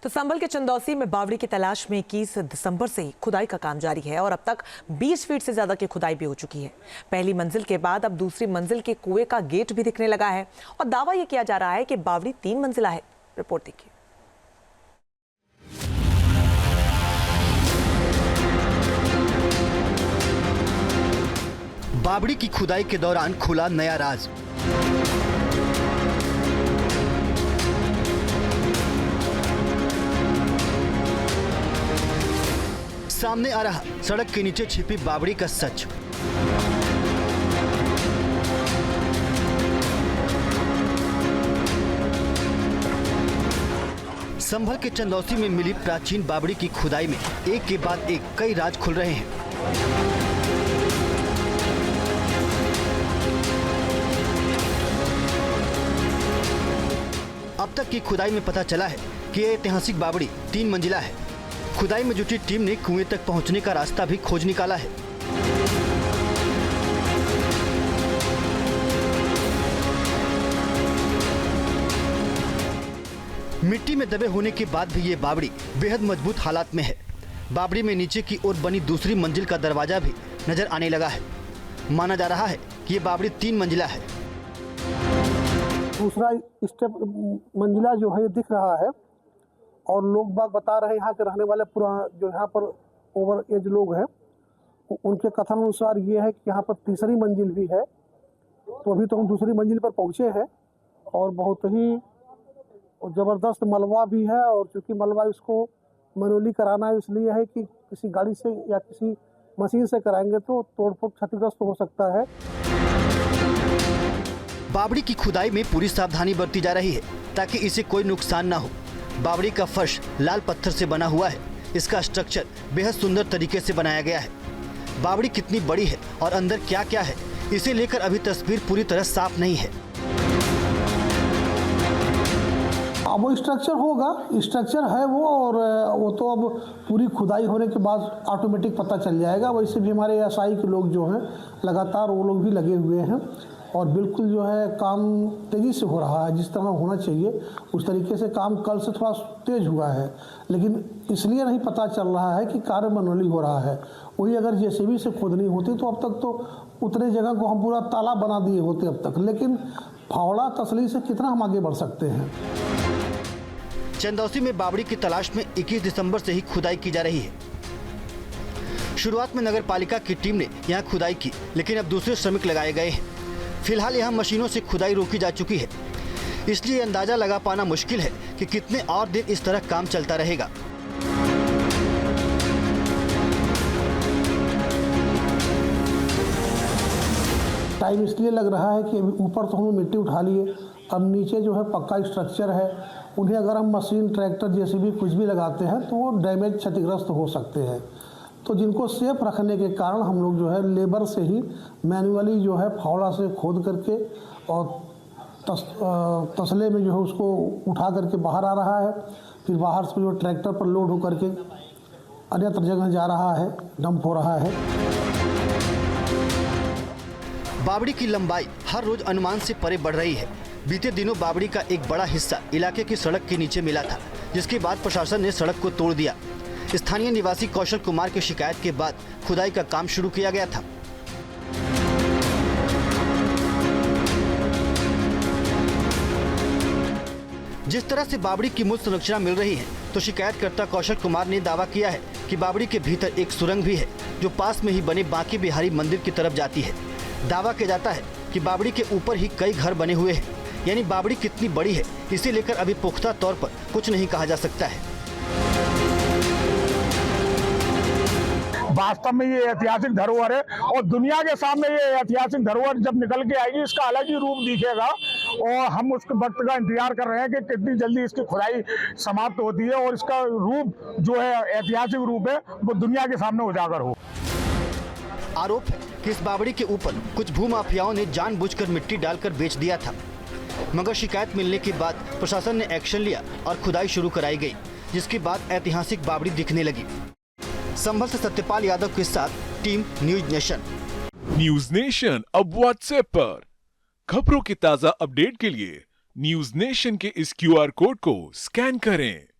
तो संभल के चंदौसी में बावड़ी की तलाश में 21 दिसंबर से ही खुदाई का काम जारी है और अब तक 20 फीट से ज्यादा की खुदाई भी हो चुकी है। पहली मंजिल के बाद अब दूसरी मंजिल के कुएं का गेट भी दिखने लगा है और दावा यह किया जा रहा है कि बावड़ी 3 मंजिला है। रिपोर्ट देखिए। बावड़ी की खुदाई के दौरान खुला नया राज। सामने आ रहा सड़क के नीचे छिपी बावड़ी का सच। संभल के चंदौसी में मिली प्राचीन बावड़ी की खुदाई में एक के बाद एक कई राज खुल रहे हैं। अब तक की खुदाई में पता चला है कि यह ऐतिहासिक बावड़ी 3 मंजिला है। खुदाई में जुटी टीम ने कुएं तक पहुंचने का रास्ता भी खोज निकाला है। मिट्टी में दबे होने के बाद भी ये बावड़ी बेहद मजबूत हालात में है। बावड़ी में नीचे की ओर बनी दूसरी मंजिल का दरवाजा भी नजर आने लगा है। माना जा रहा है कि ये बावड़ी 3 मंजिला है। दूसरा स्टेप मंजिला जो है दिख रहा है और लोग बाग बता रहे हैं, यहाँ के रहने वाले पूरा जो यहाँ पर ओवर एज लोग हैं उनके कथन अनुसार ये है कि यहाँ पर तीसरी मंजिल भी है। तो अभी तो हम दूसरी मंजिल पर पहुँचे हैं और बहुत ही ज़बरदस्त मलबा भी है और चूँकि मलबा इसको मैनुअली कराना है इसलिए है कि किसी गाड़ी से या किसी मशीन से कराएंगे तो तोड़फोड़ क्षतिग्रस्त हो सकता है। बावड़ी की खुदाई में पूरी सावधानी बरती जा रही है ताकि इसे कोई नुकसान ना हो। बावड़ी का फर्श लाल पत्थर से बना हुआ है। इसका स्ट्रक्चर बेहद सुंदर तरीके से बनाया गया है। बावड़ी कितनी बड़ी है और अंदर क्या क्या है इसे लेकर अभी तस्वीर पूरी तरह साफ नहीं है। अब वो स्ट्रक्चर होगा, स्ट्रक्चर है वो, और वो तो अब पूरी खुदाई होने के बाद ऑटोमेटिक पता चल जाएगा। वैसे भी हमारे एसआई के लोग जो हैं लगातार वो लोग भी लगे हुए हैं और बिल्कुल जो है काम तेज़ी से हो रहा है। जिस तरह होना चाहिए उस तरीके से काम कल से थोड़ा तेज हुआ है, लेकिन इसलिए नहीं पता चल रहा है कि कार्य मैनुअली हो रहा है। वही अगर जेसीबी से खोदनी होती तो अब तक तो उतने जगह को हम पूरा तालाब बना दिए होते अब तक, लेकिन फावड़ा तसली से कितना हम आगे बढ़ सकते हैं। चंदौसी में बावड़ी की तलाश में 21 दिसंबर से ही खुदाई की जा रही है। शुरुआत में नगर पालिका की टीम ने यहाँ खुदाई की, लेकिन अब दूसरे श्रमिक लगाए गए हैं। फिलहाल यहाँ मशीनों से खुदाई रोकी जा चुकी है, इसलिए अंदाजा लगा पाना मुश्किल है कि कितने और देर इस तरह काम चलता रहेगा। टाइम इसलिए लग रहा है कि ऊपर तो हमने मिट्टी उठा लिए, अब नीचे जो है पक्का स्ट्रक्चर है। उन्हें अगर हम मशीन, ट्रैक्टर, जेसीबी कुछ भी लगाते हैं तो वो डैमेज, क्षतिग्रस्त हो सकते हैं। तो जिनको सेफ रखने के कारण हम लोग जो है लेबर से ही मैन्युअली जो है फावड़ा से खोद करके और तसले में जो है उसको उठा करके बाहर आ रहा है। फिर बाहर से जो ट्रैक्टर पर लोड हो करके अन्यत्र जगह जा रहा है, डंप हो रहा है। बावड़ी की लंबाई हर रोज अनुमान से परे बढ़ रही है। बीते दिनों बावड़ी का एक बड़ा हिस्सा इलाके की सड़क के नीचे मिला था, जिसके बाद प्रशासन ने सड़क को तोड़ दिया। स्थानीय निवासी कौशल कुमार की शिकायत के बाद खुदाई का काम शुरू किया गया था। जिस तरह से बावड़ी की मूल संरचना मिल रही है, तो शिकायतकर्ता कौशल कुमार ने दावा किया है कि बावड़ी के भीतर एक सुरंग भी है जो पास में ही बने बांके बिहारी मंदिर की तरफ जाती है। दावा किया जाता है कि बावड़ी के ऊपर ही कई घर बने हुए हैं। यानी बावड़ी कितनी बड़ी है इसे लेकर अभी पुख्ता तौर पर कुछ नहीं कहा जा सकता है। वास्तव में ये ऐतिहासिक धरोहर है और दुनिया के सामने ये ऐतिहासिक धरोहर जब निकल के आएगी इसका अलग ही रूप दिखेगा और हम उसके वक्त का इंतजार कर रहे हैं कि कितनी जल्दी इसकी खुदाई समाप्त होती है और इसका रूप जो है ऐतिहासिक रूप है वो दुनिया के सामने उजागर हो। आरोप है कि इस बावड़ी के ऊपर कुछ भूमाफियाओं ने जानबूझकर मिट्टी डालकर बेच दिया था, मगर शिकायत मिलने के बाद प्रशासन ने एक्शन लिया और खुदाई शुरू कराई गई, जिसके बाद ऐतिहासिक बावड़ी दिखने लगी। संभल से सत्यपाल यादव के साथ team news nation. News nation अब व्हाट्सएप पर खबरों की ताजा अपडेट के लिए न्यूज नेशन के इस क्यूआर कोड को स्कैन करें।